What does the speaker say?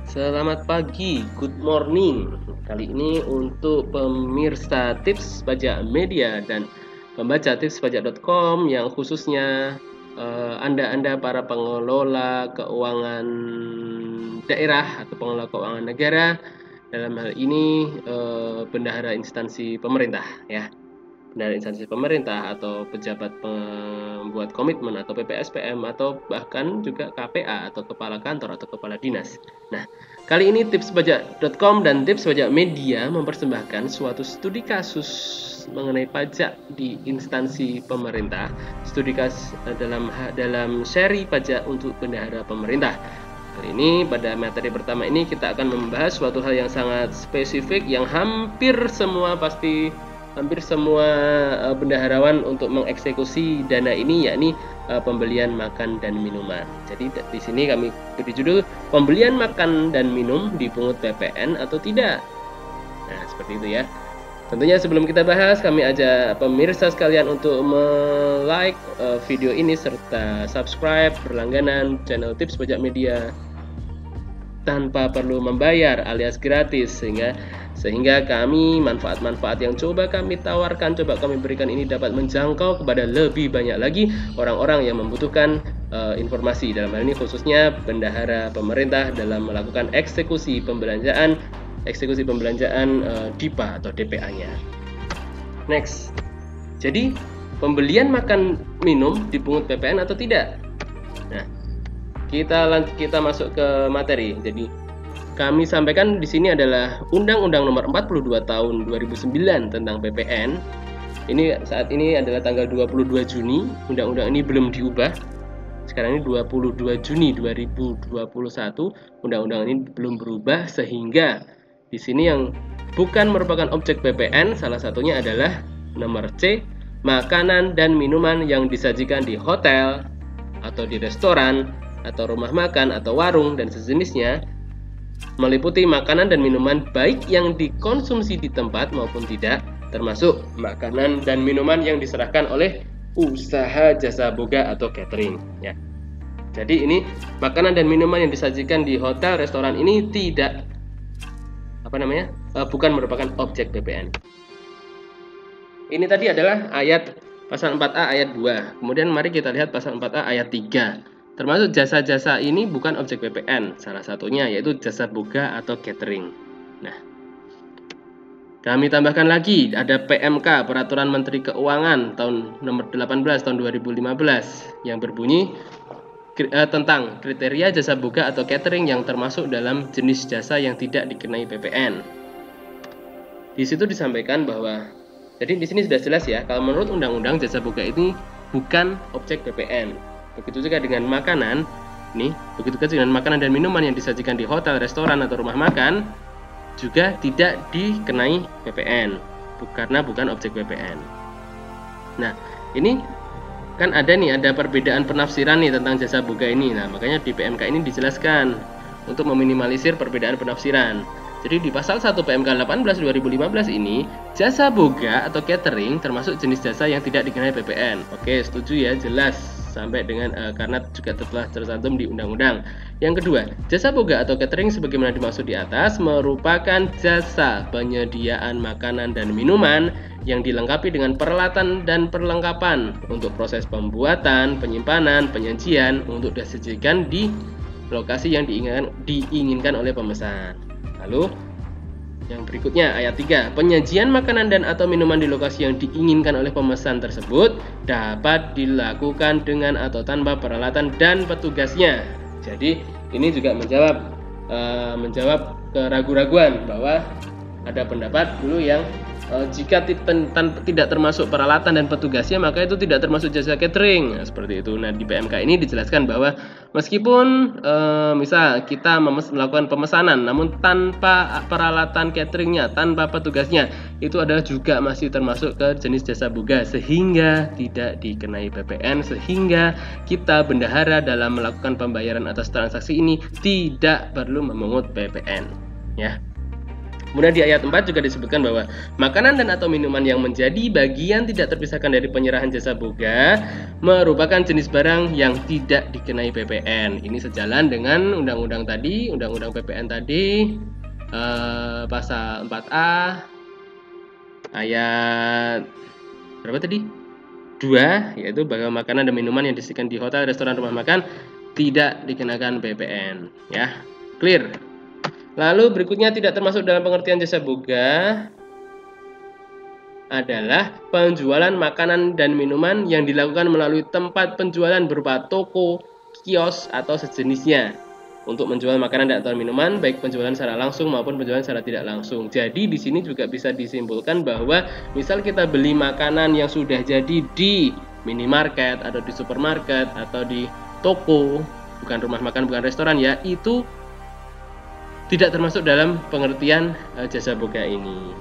Selamat pagi, good morning. Kali ini untuk pemirsa tips pajak media dan pembaca tipspajak.com yang khususnya Anda para pengelola keuangan daerah atau pengelola keuangan negara, dalam hal ini bendahara instansi pemerintah ya. Dari instansi pemerintah atau pejabat pembuat komitmen atau PPSPM atau bahkan juga KPA atau kepala kantor atau kepala dinas. Nah, kali ini tipspajak.com dan Tips Pajak Media mempersembahkan suatu studi kasus mengenai pajak di instansi pemerintah, studi kasus dalam seri pajak untuk bendahara pemerintah. Kali ini pada materi pertama ini kita akan membahas suatu hal yang sangat spesifik yang hampir semua bendaharawan untuk mengeksekusi dana ini, yakni pembelian makan dan minuman. Jadi di sini kami beri judul pembelian makan dan minum dipungut PPN atau tidak. Nah, seperti itu ya. Tentunya sebelum kita bahas, kami ajak pemirsa sekalian untuk like video ini serta subscribe berlangganan channel Tips Pajak Media tanpa perlu membayar alias gratis, sehingga kami manfaat-manfaat yang coba kami tawarkan, coba kami berikan ini dapat menjangkau kepada lebih banyak lagi orang-orang yang membutuhkan informasi, dalam hal ini khususnya bendahara pemerintah dalam melakukan eksekusi pembelanjaan DIPA atau DPA-nya. Next. Jadi, pembelian makan minum dipungut PPN atau tidak? Nah, kita masuk ke materi. Jadi kami sampaikan di sini adalah Undang-Undang Nomor 42 Tahun 2009 tentang PPN. Ini saat ini adalah tanggal 22 Juni. Undang-undang ini belum diubah. Sekarang ini 22 Juni 2021. Undang-undang ini belum berubah, sehingga di sini yang bukan merupakan objek PPN salah satunya adalah nomor C, makanan dan minuman yang disajikan di hotel atau di restoran atau rumah makan atau warung dan sejenisnya, meliputi makanan dan minuman baik yang dikonsumsi di tempat maupun tidak, termasuk makanan dan minuman yang diserahkan oleh usaha jasa boga atau catering ya. Jadi ini makanan dan minuman yang disajikan di hotel, restoran ini tidak bukan merupakan objek PPN. Ini tadi adalah ayat pasal 4A ayat 2. Kemudian mari kita lihat pasal 4A ayat 3. Termasuk jasa-jasa ini bukan objek PPN, salah satunya yaitu jasa boga atau catering. Nah, kami tambahkan lagi ada PMK, Peraturan Menteri Keuangan tahun nomor 18 tahun 2015 yang berbunyi tentang kriteria jasa boga atau catering yang termasuk dalam jenis jasa yang tidak dikenai PPN. Di situ disampaikan bahwa, jadi di sini sudah jelas ya, kalau menurut undang-undang jasa boga ini bukan objek PPN. Begitu juga dengan makanan, begitu juga dengan makanan dan minuman yang disajikan di hotel, restoran atau rumah makan juga tidak dikenai PPN karena bukan objek PPN. Nah, ini kan ada perbedaan penafsiran tentang jasa boga ini. Nah, makanya di PMK ini dijelaskan untuk meminimalisir perbedaan penafsiran. Jadi di pasal 1 PMK 18 2015 ini, jasa boga atau catering termasuk jenis jasa yang tidak dikenai PPN. Oke, setuju ya, jelas sampai dengan karena juga telah tercantum di undang-undang. Yang kedua, jasa boga atau catering sebagaimana dimaksud di atas merupakan jasa penyediaan makanan dan minuman yang dilengkapi dengan peralatan dan perlengkapan untuk proses pembuatan, penyimpanan, penyajian untuk disajikan di lokasi yang diinginkan oleh pemesan. Lalu yang berikutnya ayat 3, penyajian makanan dan atau minuman di lokasi yang diinginkan oleh pemesan tersebut dapat dilakukan dengan atau tanpa peralatan dan petugasnya. Jadi ini juga menjawab keraguan-raguan bahwa ada pendapat dulu yang jika tidak termasuk peralatan dan petugasnya maka itu tidak termasuk jasa catering. Nah, seperti itu. Nah, di PMK ini dijelaskan bahwa meskipun misal kita melakukan pemesanan namun tanpa peralatan cateringnya, tanpa petugasnya, itu adalah juga masih termasuk ke jenis jasa boga sehingga tidak dikenai PPN, sehingga kita bendahara dalam melakukan pembayaran atas transaksi ini tidak perlu memungut PPN ya. Kemudian di ayat 4 juga disebutkan bahwa makanan dan atau minuman yang menjadi bagian tidak terpisahkan dari penyerahan jasa boga merupakan jenis barang yang tidak dikenai PPN. Ini sejalan dengan undang-undang tadi, undang-undang PPN tadi, pasal 4A ayat berapa tadi? 2, yaitu bahwa makanan dan minuman yang disediakan di hotel, restoran, rumah makan tidak dikenakan PPN, ya. Clear. Lalu berikutnya tidak termasuk dalam pengertian jasa boga adalah penjualan makanan dan minuman yang dilakukan melalui tempat penjualan berupa toko, kios atau sejenisnya. Untuk menjual makanan dan atau minuman, baik penjualan secara langsung maupun penjualan secara tidak langsung. Jadi di sini juga bisa disimpulkan bahwa misal kita beli makanan yang sudah jadi di minimarket atau di supermarket atau di toko, bukan rumah makan, bukan restoran ya, itu tidak termasuk dalam pengertian jasa boga ini.